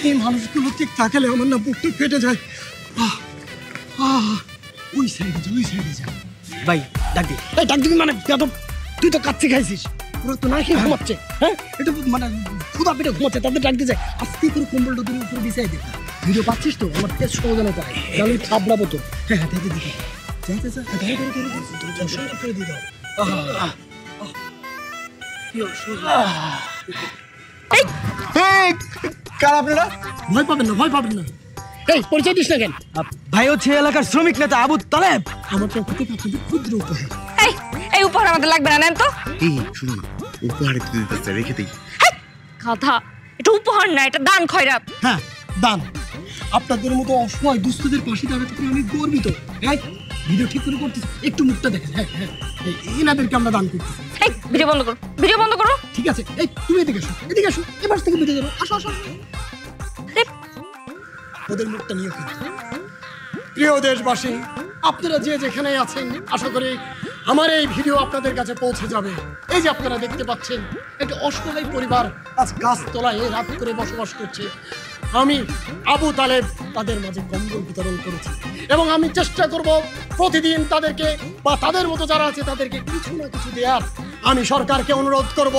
এই মানুষগুলো ঠিক তাকালে আমার না বুকটা ফেটে যায়। ওই সাইডে যা ভাই, ডাক দিবি মানে তুই তো কাচ্চি খাইছিস, ওরা তো না খেয়ে ঘুমাচ্ছে। হ্যাঁ, এটা মানে ক্ষুধা পেটে ঘুমাচ্ছে, তাদের ডাকতে যায় আস্তে করে কম্বলটা তোর উপরে বিছাই দে। ভিডিও পাচ্ছিস তো? আমার তেজ সহজনে পায়, তাহলে থাবড়াবো তো। হ্যাঁ দেখে আপনারা ভয় পাবেন না। এই পরিচয় দিস না কেন? ভাই হচ্ছে এলাকার শ্রমিক নেতা আবু তালেব। আমার পক্ষ থেকে আপনাদের ক্ষুদ্র উপহার। এই উপহার আমাদের লাগবে না, নেন তো। এই শুনো না, উপহার দিতে রেখে দেই। কথা, এটা উপহার না, এটা দান খয়রাত। হ্যাঁ দান। আপনাদের মতো অসহায় দুস্থদের পাশে দাঁড়াতে পেরে আমি গর্বিত। হ্যাঁ, ভিডিও ঠিক করে করতেছি, একটু মুখটা দেখেন। হ্যাঁ এনাদেরকে আমরা দান করতেছি। এই ভিডিও বন্ধ করো। ঠিক আছে, এই তুমি এদিকে আসো, এবার থেকে ভিডিও দেবো। আসো। ওদের মুখটা নিয়ে প্রিয় দেশবাসী, আপনারা যে যেখানে আছেন, আশা করি আমার এই ভিডিও আপনাদের কাছে পৌঁছে যাবে। এই যে আপনারা দেখতে পাচ্ছেন, একটা অসহায় পরিবার আজ গাছতলায় রাত করে বসবাস করছে। আমি আবু তালেব তাদের মাঝে কম্বল বিতরণ করেছি এবং আমি চেষ্টা করব প্রতিদিন তাদেরকে বা তাদের মতো যারা আছে তাদেরকে কিছু না কিছু দেওয়ার। আমি সরকারকে অনুরোধ করব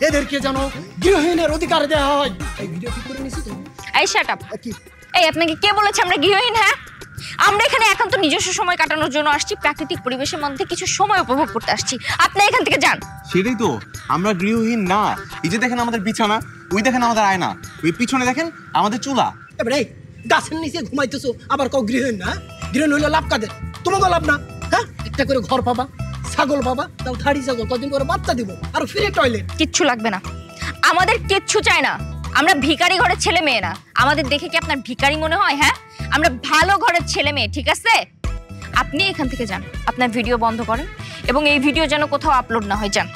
এদেরকে যেন গৃহহীনের অধিকার দেওয়া হয়। এই ভিডিও ঠিক করে নিছি তো? এই শাট আপ। এই আপনাকে কে বলেছে আমরা গৃহহীন? হ্যাঁ, আমরা এখানে একান্ত নিজস্ব সময় কাটানোর জন্য আসছি, প্রাকৃতিক পরিবেশের মধ্যে কিছু সময় উপভোগ করতে আসছি। আপনি এখান থেকে যান। সেটাই তো, আমরা গৃহহীন না। এই যে দেখেন আমাদের বিছানা, ওই দেখেন আমাদের আয়না, ওই পিছনে দেখেন আমাদের চুলা। এবারে গাছের নিচে ঘুমাইতেছো, আবার কও গৃহহীন না? গৃহহীন হইলে লাভ কাদের? তোমাকে লাভ না? হ্যাঁ, একটা করে ঘর পাবা, ছাগল পাবা, তাও থাড়ি ছাগল, কদিন করে বাচ্চা দিব, আর ফিরে টয়লেট। কিচ্ছু লাগবে না, আমাদের কিচ্ছু চাই না। আমরা ভিখারি ঘরের ছেলে মেয়ে না। আমাদের দেখে কি আপনার ভিখারি মনে হয়? হ্যাঁ, আমরা ভালো ঘরের ছেলে মেয়ে, ঠিক আছে? আপনি এখান থেকে যান, আপনার ভিডিও বন্ধ করেন এবং এই ভিডিও যেন কোথাও আপলোড না হয়। যান,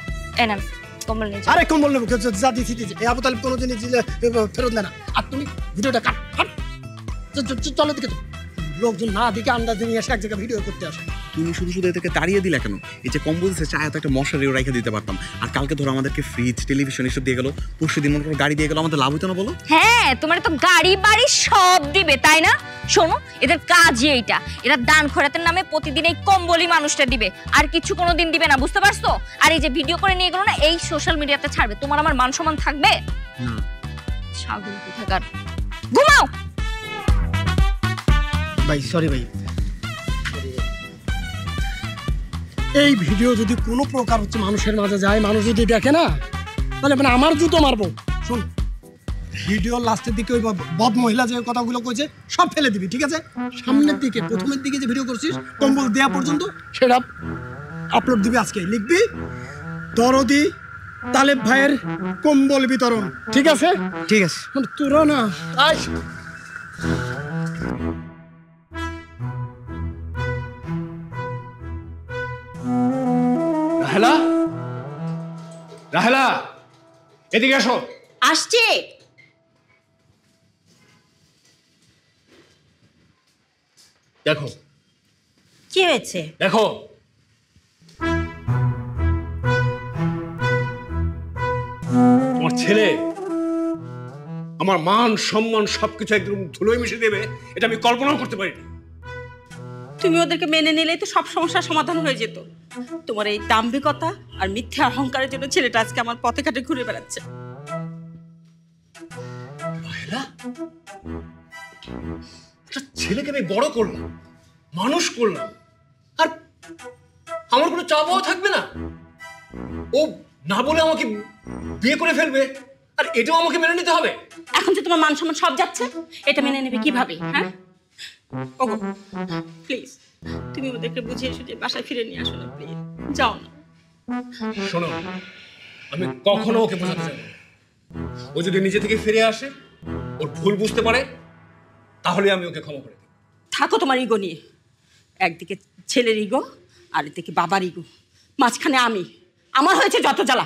এই নেন কম্বল নিয়ে যান। আরে কম্বল নেবো, যা দিছি। এই আবু তালেব কোনো জিনিস দিলে ফেরত দেয় না। আর তুমি ভিডিওটা কাট। চলো দিকে, লোকজন না দিকে আন্দাজ নিয়ে এসে এক জায়গায় ভিডিও করতে আসে। তুমি শুধু এদেরকে তাড়িয়ে দিলে কেন? এই যে কম্বল দিচ্ছে, চায় তো একটা মশারিও রেখে দিতে পারতাম। আর কালকে ধরো আমাদেরকে ফ্রিজ, টেলিভিশন এসব দিয়ে গেল, পরশু দিন মনে করো গাড়ি দিয়ে গেল, আমাদের লাভ হতো না বলো? হ্যাঁ, তোমার তো গাড়ি বাড়ি সব দিবে, তাই না? শোনো, এদের কাজই এইটা। এরা দান খয়রাতের নামে প্রতিদিন এই কম্বলই মানুষটা দিবে, আর কিছু কোনোদিন দিবে না, বুঝতে পারছো? আর এই যে ভিডিও করে নিয়ে গেলো না, এই সোশ্যাল মিডিয়াতে ছাড়বে, তোমার আমার মান সম্মান থাকবে না। ছাগল কোথাকার, ঘুমাও। ভাই সরি ভাই, এই ভিডিও যদি কোনো প্রকার মানুষের মাঝে যায়, মানুষ যদি দেখে না, তাহলে মানে আমার জুতো মারবো। শোন, ভিডিওর লাস্টের দিকে ওই বদ মহিলা যে কথাগুলো কইছে সব ফেলে দিবি, ঠিক আছে? সামনের দিকে, প্রথমের দিকে যে ভিডিও করছিস কম্বল দেওয়া পর্যন্ত, সেটা আপলোড দিবি আজকে। লিখবি দরদি তালেব ভাইয়ের কম্বল বিতরণ, ঠিক আছে? ঠিক আছে। তোরা না রাহেলা, এদিকে আসো। আসছে। দেখো কি হয়েছে? দেখো, তোমার ছেলে আমার মান সম্মান সবকিছু একদম ধুলোয় মিশে দেবে, এটা আমি কল্পনাও করতে পারিনি। তুমি ওদেরকে মেনে নিলেই তো সব সমস্যার সমাধান হয়ে যেত। তোমার এই দাম্ভিকতা আর মিথ্যা অহংকারের জন্য ছেলেটা আজকে আমার পথে ঘাটে ঘুরে বেড়াচ্ছে। ছেলেকে আমি বড় করলাম, মানুষ করলাম, আর আমার কোনো চাওয়াও থাকবে না? ও না বলে আমাকে বিয়ে করে ফেলবে, আর এটাও আমাকে মেনে নিতে হবে? এখন যে তোমার মান সম্মান সব যাচ্ছে, এটা মেনে নেবে কিভাবে? হ্যাঁ, ওগো প্লিজ তুমি ওদেরকে বুঝিয়ে সুঝিয়ে বাসায় ফিরে নিয়ে আসো না, প্লিজ যাও না। শোনো, আমি কখনো ওকে বোঝাতে চাই না। ও যদি নিজে থেকে ফিরে আসে, ওর ভুল বুঝতে পারে, তাহলে আমি ওকে ক্ষমা করে দিই। থাকো তোমার ইগো নিয়ে, একদিকে ছেলের ইগো আর এদিকে বাবার ইগো, মাঝখানে আমি। আমার হয়েছে যত জ্বালা।